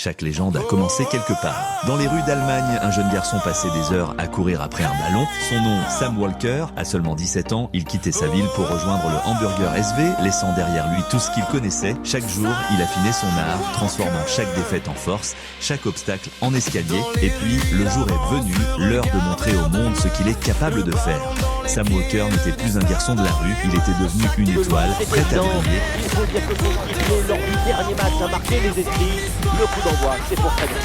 Chaque légende a commencé quelque part. Dans les rues d'Allemagne, un jeune garçon passait des heures à courir après un ballon. Son nom, Sam Walker. À seulement 17 ans, il quittait sa ville pour rejoindre le Hamburger SV, laissant derrière lui tout ce qu'il connaissait. Chaque jour, il affinait son art, transformant chaque défaite en force, chaque obstacle en escalier. Et puis, le jour est venu, l'heure de montrer au monde ce qu'il est capable de faire. Sam Walker n'était plus un garçon de la rue, il était devenu une étoile, prête à briller. Il faut dire que son équipe, lors du dernier match, a marqué les esprits. Le coup d'envoi, c'est pour très bien.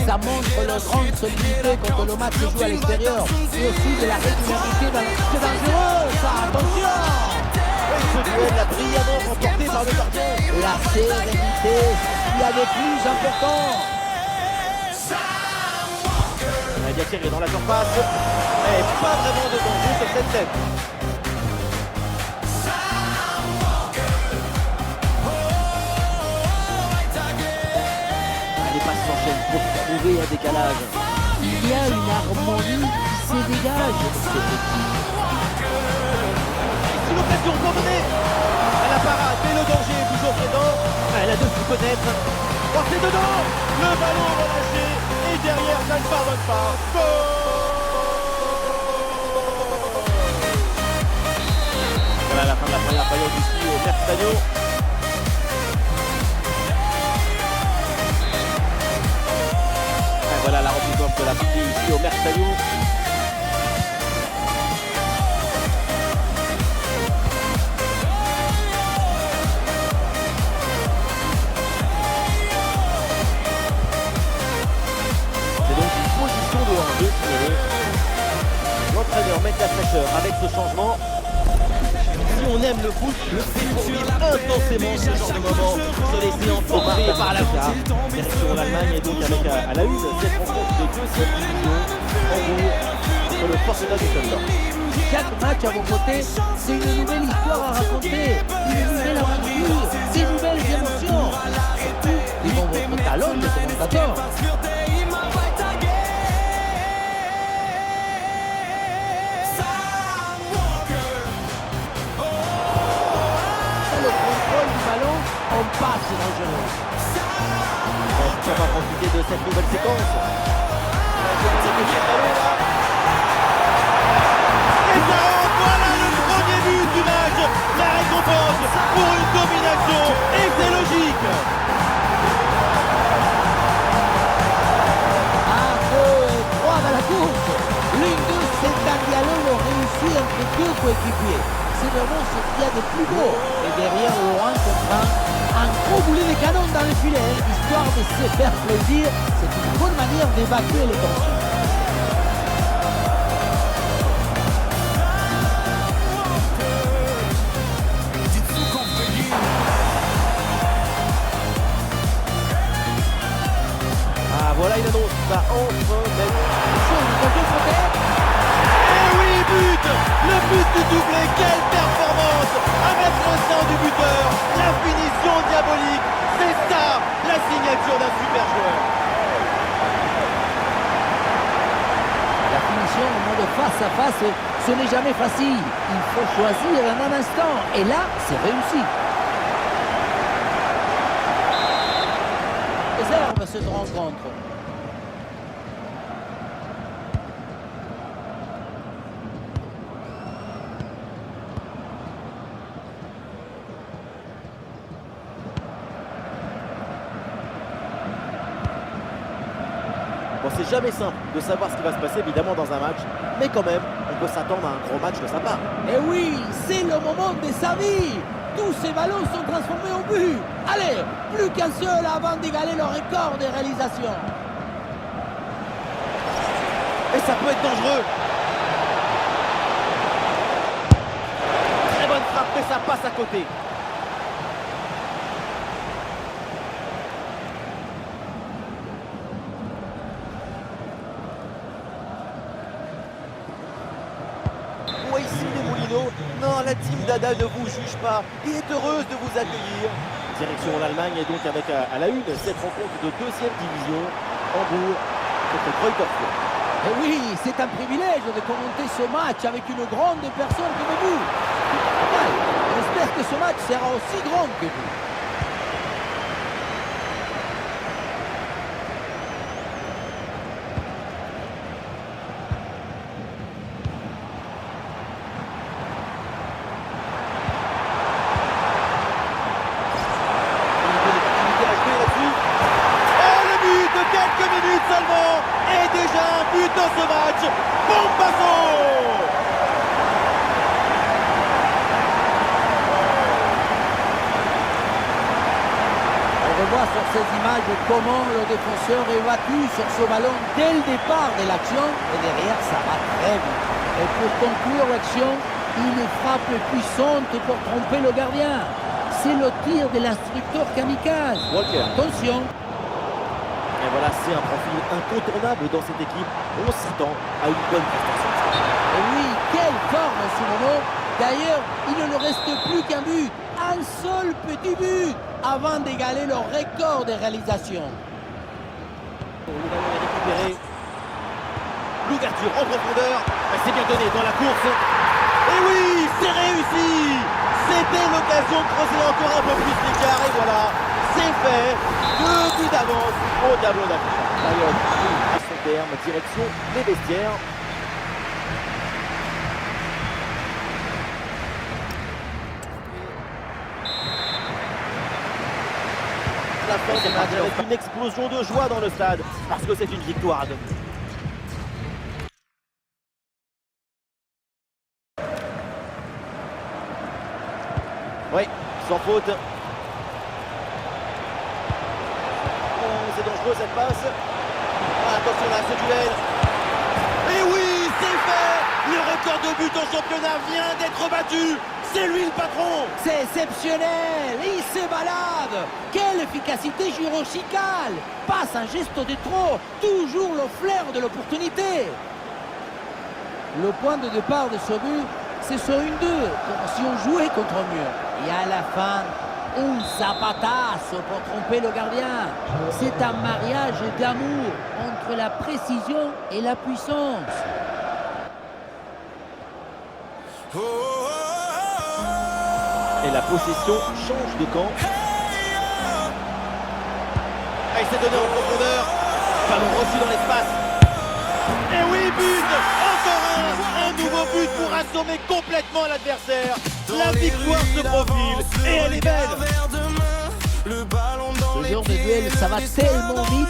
Ça montre leur grande solidité quand le match se joue à l'extérieur et aussi de la régularité dans le... C'est dangereux, ça, attention! Et ce duel l'a brillamment remporté par le gardien. La sérénité, il y a des plus importants. Diakir est dans la surface, mais pas vraiment de danger sur cette tête. Les passes s'enchaînent pour trouver un décalage. Il y a une harmonie qui se dégage de cette équipe. C'est l'occasion pour donner. La parade et le danger est toujours présent. Elle a de se connaître. Oh, c'est dedans. Le ballon relâché. Et derrière, ça ne pardonne pas. Goal. Voilà la fin de la première période ici au Merctadio. Voilà la reprise de la partie ici au Merctadio. L'entraîneur met la fraîcheur avec ce changement. Si on aime le foot, le fait pour vivre intensément ce genre de moment, se laisser emporter par la foule. Direction l'Allemagne et donc avec à la une cette rencontre de deuxième division Hambourg contre le Fortuna Düsseldorf. Chaque match à vos côtés, c'est une nouvelle histoire à raconter, une nouvelle aventure, des nouvelles émotions. Ils vont votre talent de commentateur. On passe dangereux. On va profiter de cette nouvelle séquence. Et ça rentre, voilà le premier but du match. La récompense pour une domination. Et c'est logique. 1, 2 et 3 dans la course. L'une d'eux, c'est un dialogue réussi entre deux coéquipiers. C'est vraiment ce qu'il y a de plus beau. Et derrière, Laurent comprend un gros boulet de canon dans le filet, histoire de se faire plaisir. C'est une bonne manière d'évacuer les tensions. Ah voilà une annonce, ça entre même. Et oui, but. Le but du doublé, quelle performance. 1m5 du buteur, la finition diabolique. C'est ça, la signature d'un super joueur. la finition en mode face à face, ce n'est jamais facile. Il faut choisir en un instant. Et là, c'est réussi. Réserve cette rencontre. Bon, c'est jamais simple de savoir ce qui va se passer évidemment dans un match, mais quand même, on peut s'attendre à un gros match de sa part. Et oui, c'est le moment de sa vie. Tous ces ballons sont transformés au but. Allez, plus qu'un seul avant d'égaler le record des réalisations. Et ça peut être dangereux. Très bonne frappe, mais ça passe à côté. Ici les Moulineaux, non, la team Dada ne vous juge pas et est heureuse de vous accueillir. Direction l'Allemagne et donc avec à la une cette rencontre de deuxième division Hambourg contre Greuther Fürth. Et oui, c'est un privilège de commenter ce match avec une grande personne comme vous. j'espère que ce match sera aussi grand que vous. Seulement et déjà un but dans ce match. Bombazo! On revoit sur ces images comment le défenseur est battu sur ce ballon dès le départ de l'action et derrière ça va très vite. Et pour conclure l'action, une frappe puissante pour tromper le gardien. C'est le tir de l'instructeur kamikaze. Walker. Attention. Et voilà, c'est un profil incontournable dans cette équipe. On s'attend à une bonne prestation. Et oui, quelle forme en ce moment. D'ailleurs, il ne leur reste plus qu'un but. Un seul petit but avant d'égaler leur record de réalisation. Le ballon est récupéré. L'ouverture en profondeur. C'est bien donné dans la course. Et oui, c'est réussi. C'était l'occasion de creuser encore un peu plus l'écart. Et voilà, c'est fait. 2 buts d'avance au tableau d'affichage. Période à son terme, direction les vestiaires. La fin du match avec une explosion de joie dans le stade parce que c'est une victoire à domicile. Oui, sans faute. C'est dangereux cette passe. Ah, attention là, ce duel. Et oui, c'est fait. Le record de but en championnat vient d'être battu. C'est lui le patron. C'est exceptionnel. Il se balade. Quelle efficacité chirurgicale. Passe un geste de trop. Toujours le flair de l'opportunité. Le point de départ de ce but, c'est sur une 2, comme si on jouait contre un mur. Et à la fin, un zapatasso pour tromper le gardien. C'est un mariage d'amour entre la précision et la puissance. Et la possession change de camp. Ah, il s'est donné en profondeur. Ballon reçu dans l'espace. Et oui, but. Encore un nouveau but pour assommer complètement l'adversaire. La victoire se profile et elle est belle. Ce genre de duel, ça va tellement vite,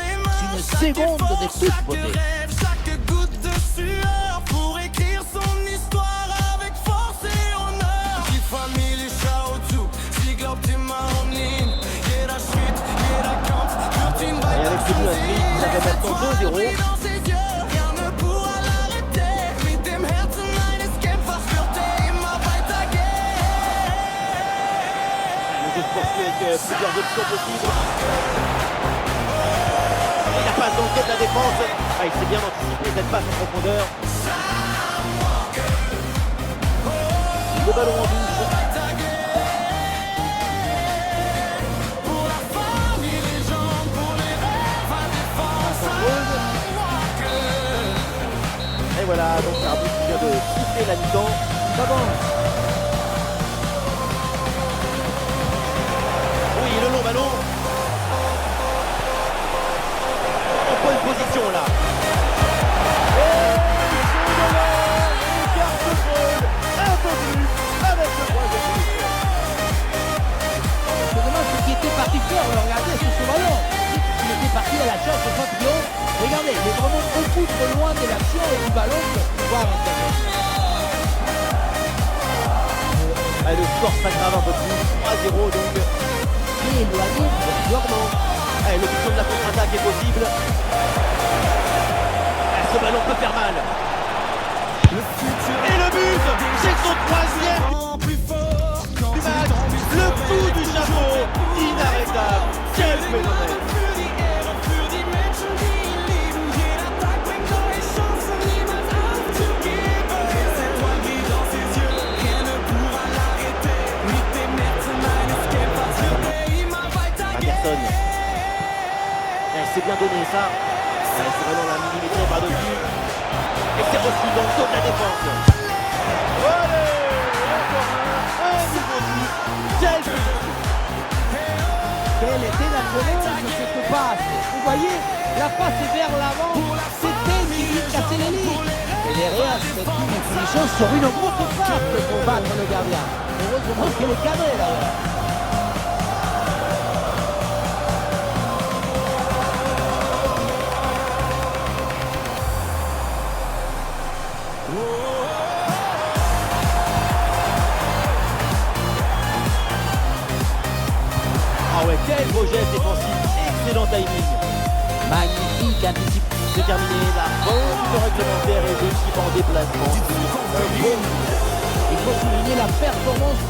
c'est une seconde de toute beauté. Chaque goutte de sueur pour écrire son histoire avec force et honneur. Die Familie schaut zu, sie glaubt immer an ihn. Jeder Schritt, jeder Kampf wird ihn Et avec ce but inscrit, ça fait maintenant 2-0. dans ses yeux, rien ne pourra l'arrêter. Mit dem Herzen eines Kämpfers wird immer weitergehen. Le jeu se poursuit avec plusieurs options possibles. Et la passe dans le dos de la défense. Ah, il s'est bien anticipé cette passe en profondeur. Le ballon en bouche. Pour la famille, les gens, pour les rêves, à défense. Et voilà, donc l'arbitre qui vient de siffler la mi-temps. Oui, le long ballon. En bonne position là. Et le carte jaune, un peu plus, avec le troisième but. Je me demande ce qui était parti faire, regardez sur ce ballon. Il était parti à la chasse au papillon. Regardez, il est vraiment beaucoup trop loin de l'action et du ballon pour pouvoir intervenir. Allez, le score s'aggrave un peu plus. 3-0 donc. Et éloigné de Dormant. Allez, l'option de la contre-attaque est possible. Allez, ce ballon peut faire mal. Et le but, c'est son troisième du match. Le coup du chapeau, inarrêtable. Quel phénomène. Anderson. C'est bien donné ça. C'est vraiment la millimétrée par-dessus. Et c'est reçu dans le dos de la défense. Allez, encore un continue. Quelle était la violence de cette passe. Vous voyez, la passe vers l'avant, c'était qui lui cassait les lignes. Et derrière, c'est une finition sur une grosse passe pour battre le gardien. Heureusement qu'elle est cadrée d'ailleurs. Ah ouais, quel beau geste défensif, excellent timing. Magnifique anticipe. C'est terminé, la faute réglementaire et l'équipe en déplacement. Il faut souligner la performance